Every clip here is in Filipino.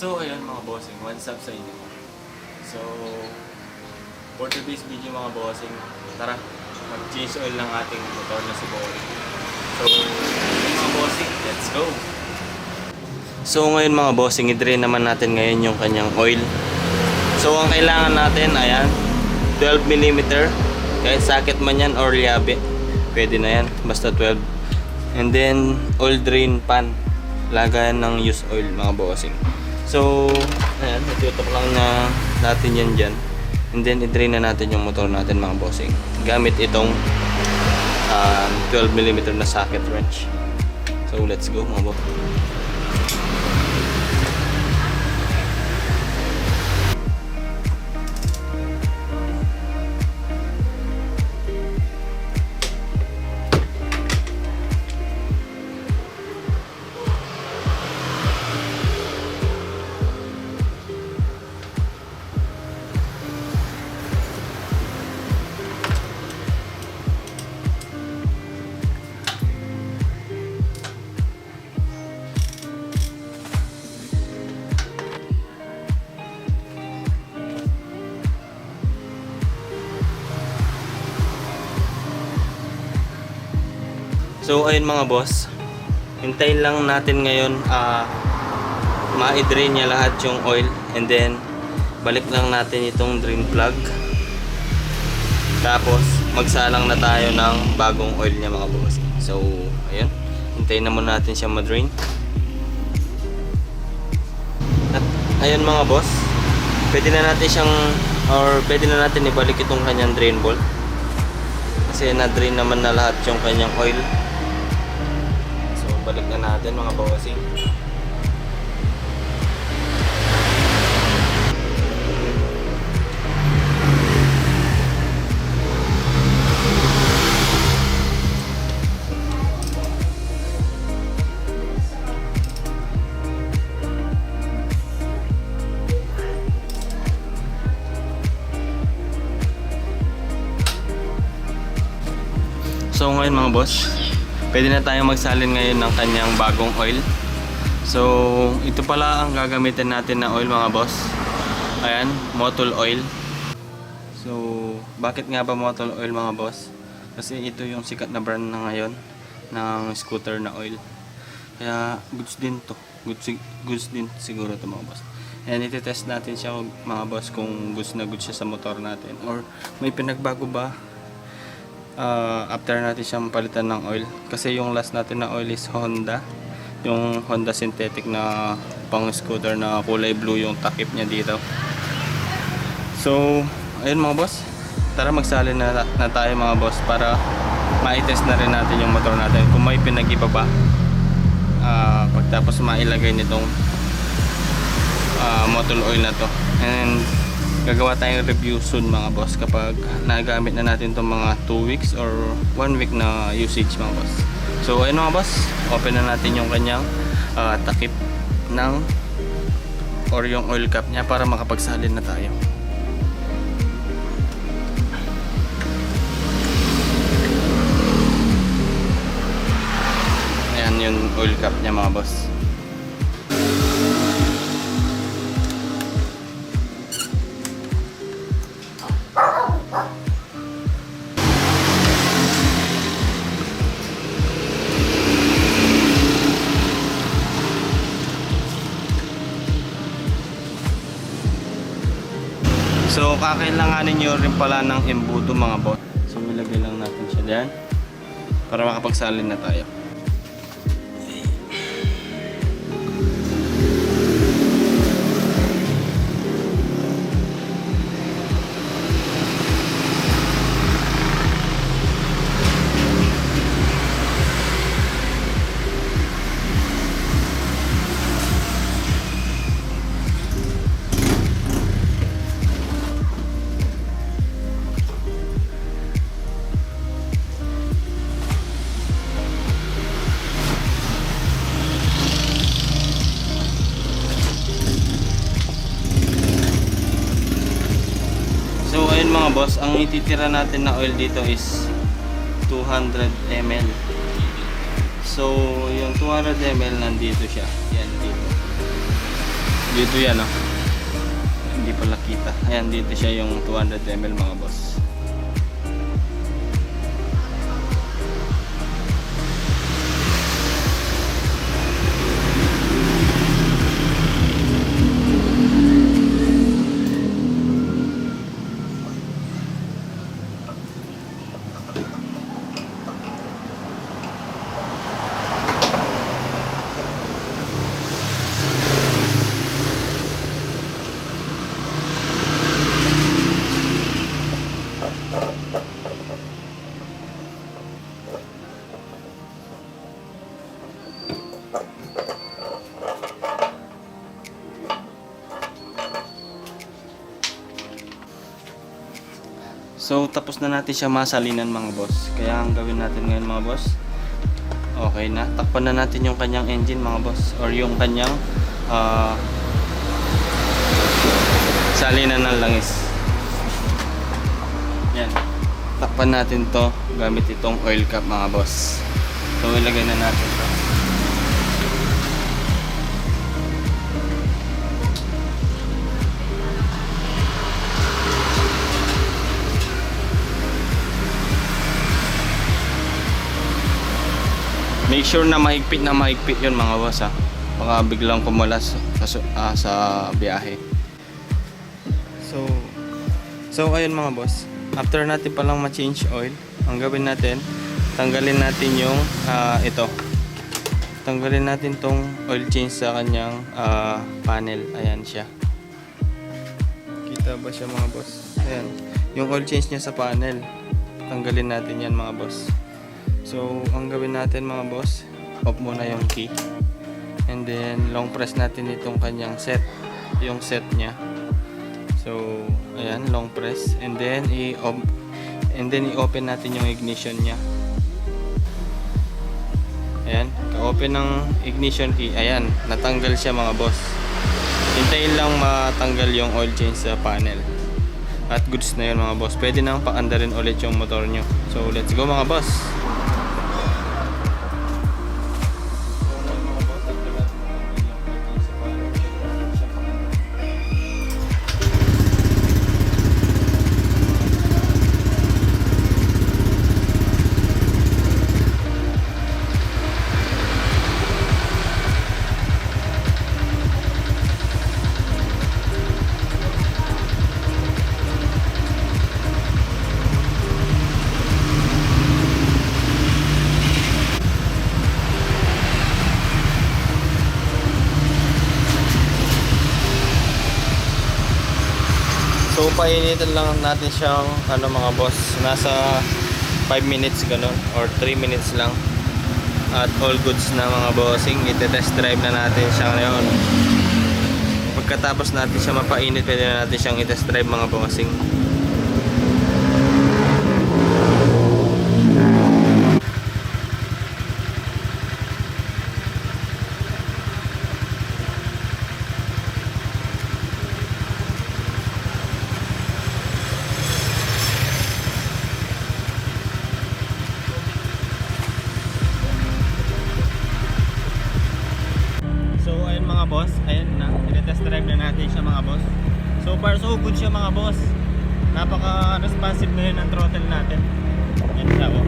So ayun mga bossing, what's up sa inyo? So for today's video mga bossing, tara mag-change oil ng ating motor na si Boring. So ayun mga bossing, let's go! So ngayon mga bossing, i-drain naman natin ngayon yung kanyang oil. So ang kailangan natin, ayan, 12mm, kahit sakit man yan or liabe, pwede na yan, basta 12. And then oil drain pan, lagayan ng used oil mga bossing. So ayan, itutok lang na natin yan dyan. And then i-drain na natin yung motor natin mga bossing gamit itong 12mm na socket wrench. So let's go mga bossing. So ayun mga boss, hintayin lang natin ngayon ma-drain niya lahat yung oil, and then balik lang natin itong drain plug, tapos magsalang na tayo ng bagong oil niya mga boss. So ayun, hintayin na muna natin siya ma-drain. At ayun mga boss, pwede na natin siyang, or pwede na natin ibalik itong kanyang drain bolt kasi na-drain naman na lahat yung kanyang oil. Balik na natin mga bossing. So ngayon mga boss, pwede na tayong magsalin ngayon ng kanyang bagong oil. So ito pala ang gagamitin natin na oil mga boss. Ayan, Motul oil. So bakit nga ba Motul oil mga boss? Kasi ito yung sikat na brand na ngayon ng scooter na oil. Kaya goods din to. Goods din siguro to mga boss. And iti-test natin siya mga boss kung goods na goods siya sa motor natin, or may pinagbago ba after natin siyang palitan ng oil. Kasi yung last natin na oil is Honda, yung Honda synthetic na pang scooter na kulay blue yung takip niya dito. So ayun mga boss, tara magsalin na tayo mga boss para ma-test na rin natin yung motor natin kung may pinag-iba ba pagtapos mailagay nitong Motul oil na to. And gagawa tayong review soon mga boss kapag nagamit na natin itong mga 2 weeks or 1 week na usage mga boss. So ayun mga boss, open na natin yung kanyang takip ng or yung oil cap niya para makapagsalin na tayo. Ayan yung oil cap niya mga boss. So kakailanganin nyo rin pala ng embudo mga boss. So ilagay lang natin siya dyan para makapagsalin na tayo. mga boss, ang ititira natin na oil dito is 200 ml. So yung 200 ml nandito siya, yan dito. Dito yan, oh. Hindi pala kita. Ayan, dito siya yung 200 ml mga boss. So tapos na natin siya masalinan mga boss. Kaya ang gawin natin ngayon mga boss, okay na, takpan na natin yung kanyang engine mga boss, or yung kanyang salinan ng langis. Yan, takpan natin to gamit itong oil cap mga boss. So ilagay na natin to. Make sure na mahigpit yun mga boss, ha. Baka biglang kumulas sa biyahe. So ayun mga boss, after natin palang ma-change oil, ang gawin natin, tanggalin natin yung ito. Tanggalin natin tong oil change sa kanyang panel. Ayan siya. Kita ba siya mga boss? Ayan. Yung oil change niya sa panel. Tanggalin natin yan mga boss. So, ang gawin natin mga boss, off muna yung key. And then, long press natin itong kanyang set. Yung set niya. So, ayan, long press. And then, i-open natin yung ignition niya. Ayan, ka-open ng ignition key. Ayan, natanggal siya mga boss. Hintayin lang matanggal yung oil change sa panel. At goods na yun mga boss. Pwede nang paandarin ulit yung motor nyo. So, let's go mga boss. So painitin lang natin siyang mga boss, nasa 5 minutes ganun or 3 minutes lang, at all goods na mga bossing. I-test drive na natin siya ngayon. Pagkatapos natin siya mapainit, pwede na natin siyang i-test drive mga bossing. Mga boss, ayun na, i-test drive na natin siya mga boss. So far so good siya mga boss. Napaka responsive na yun ang throttle natin. Yan siya, oh.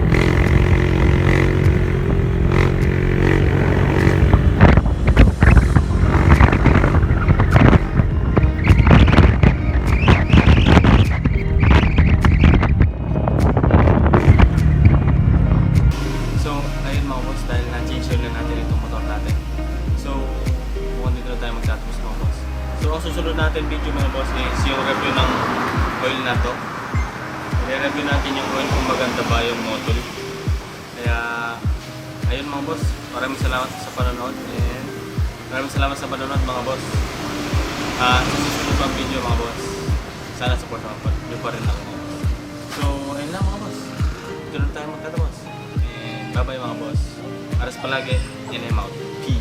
So ayun mga boss, dahil na-change oil na natin itong motor natin. So dito na tayo magtatapos mga boss. So ang susunod natin video mga boss is yung review ng oil na to. I-review natin yung oil kung maganda ba yung motor. Kaya ayun mga boss, maraming salamat sa panonood, and maraming salamat sa panonood mga boss. Sa susunod pang video mga boss, sana support naman nyo pa rin ako mga boss. So ayun lang mga boss, dito na tayo magtatapos. And bye bye mga boss. Aras palagi, in and out. Peace.